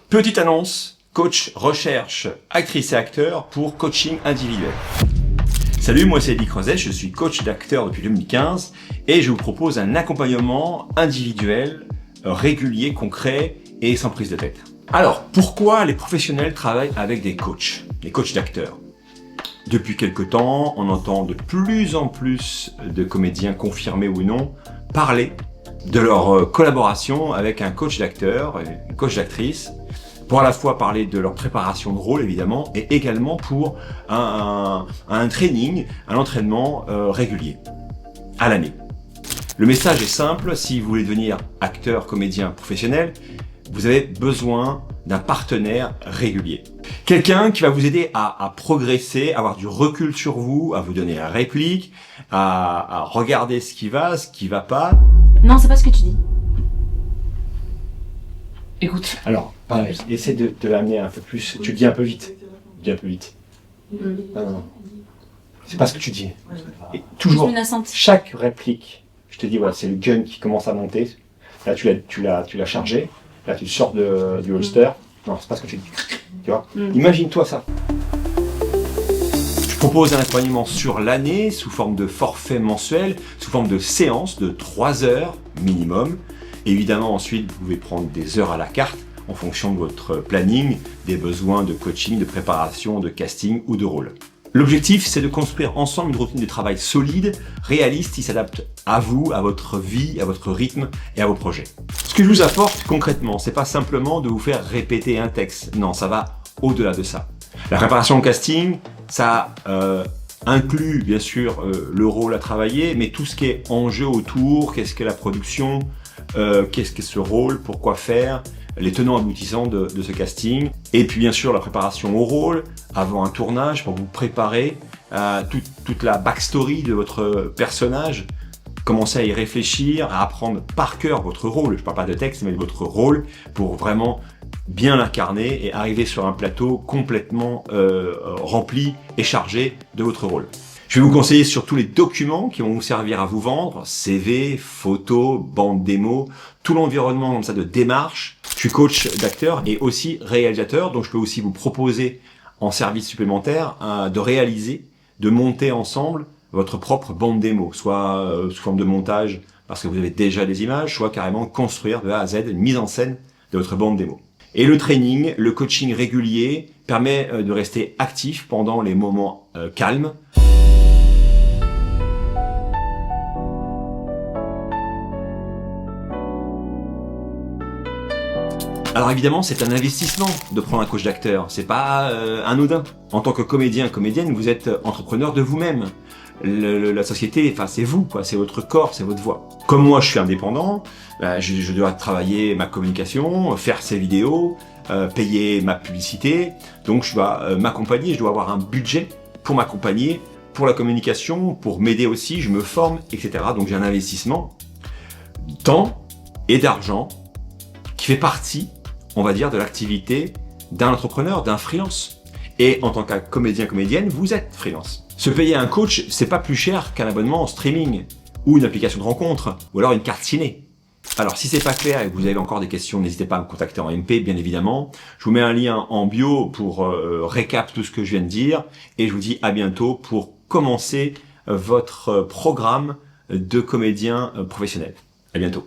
Petite annonce, coach recherche actrice et acteur pour coaching individuel. Salut, moi c'est Eddy Creuset, je suis coach d'acteur depuis 2015 et je vous propose un accompagnement individuel, régulier, concret et sans prise de tête. Alors, pourquoi les professionnels travaillent avec des coachs d'acteurs? Depuis quelque temps, on entend de plus en plus de comédiens confirmés ou non parler de leur collaboration avec un coach d'acteur, une coach d'actrice, pour à la fois parler de leur préparation de rôle évidemment, et également pour un training, un entraînement régulier, à l'année. Le message est simple, si vous voulez devenir acteur, comédien, professionnel, vous avez besoin d'un partenaire régulier. Quelqu'un qui va vous aider à progresser, à avoir du recul sur vous, à vous donner la réplique, à regarder ce qui va pas. Non, c'est pas ce que tu dis. Écoute. Alors, pareil, essaie de l'amener un peu plus. Tu le dis un peu vite. Dis un peu vite. Non. C'est pas ce que tu dis. Et toujours, chaque réplique, je te dis, voilà, c'est le gun qui commence à monter. Là, tu l'as chargé. Là, tu sors du holster. Non, c'est pas ce que tu dis. Tu vois? Imagine-toi ça. Je propose un accompagnement sur l'année, sous forme de forfait mensuel, sous forme de séance de 3 heures minimum. Évidemment, ensuite, vous pouvez prendre des heures à la carte en fonction de votre planning, des besoins de coaching, de préparation, de casting ou de rôle. L'objectif, c'est de construire ensemble une routine de travail solide, réaliste, qui s'adapte à vous, à votre vie, à votre rythme et à vos projets. Ce que je vous apporte concrètement, c'est pas simplement de vous faire répéter un texte. Non, ça va au-delà de ça. La préparation au casting, ça inclut bien sûr le rôle à travailler, mais tout ce qui est enjeu autour, qu'est-ce qu'est la production, qu'est-ce qu'est ce rôle, pourquoi faire, les tenants aboutissants de ce casting, et puis bien sûr la préparation au rôle, avant un tournage, pour vous préparer à toute la backstory de votre personnage, commencer à y réfléchir, à apprendre par cœur votre rôle, je ne parle pas de texte, mais de votre rôle, pour vraiment bien l'incarner et arriver sur un plateau complètement rempli et chargé de votre rôle. Je vais vous conseiller sur tous les documents qui vont vous servir à vous vendre, CV, photos, bande démo, tout l'environnement comme ça de démarche. Je suis coach d'acteur et aussi réalisateur, donc je peux aussi vous proposer en service supplémentaire de réaliser, de monter ensemble votre propre bande démo, soit sous forme de montage parce que vous avez déjà des images, soit carrément construire de A à Z une mise en scène de votre bande démo. Et le training, le coaching régulier permet de rester actif pendant les moments calmes. Alors évidemment, c'est un investissement de prendre un coach d'acteur, c'est pas anodin. En tant que comédien, comédienne, vous êtes entrepreneur de vous-même. La société, enfin c'est vous, quoi, c'est votre corps, c'est votre voix. Comme moi, je suis indépendant, je dois travailler ma communication, faire ces vidéos, payer ma publicité, donc je dois m'accompagner, je dois avoir un budget pour m'accompagner, pour la communication, pour m'aider aussi, je me forme, etc. Donc j'ai un investissement, temps et d'argent qui fait partie, on va dire, de l'activité d'un entrepreneur, d'un freelance. Et en tant que comédien, comédienne, vous êtes freelance. Se payer un coach, c'est pas plus cher qu'un abonnement en streaming, ou une application de rencontre, ou alors une carte ciné. Alors si c'est pas clair et que vous avez encore des questions, n'hésitez pas à me contacter en MP, bien évidemment. Je vous mets un lien en bio pour récap tout ce que je viens de dire, et je vous dis à bientôt pour commencer votre programme de comédien professionnel. À bientôt.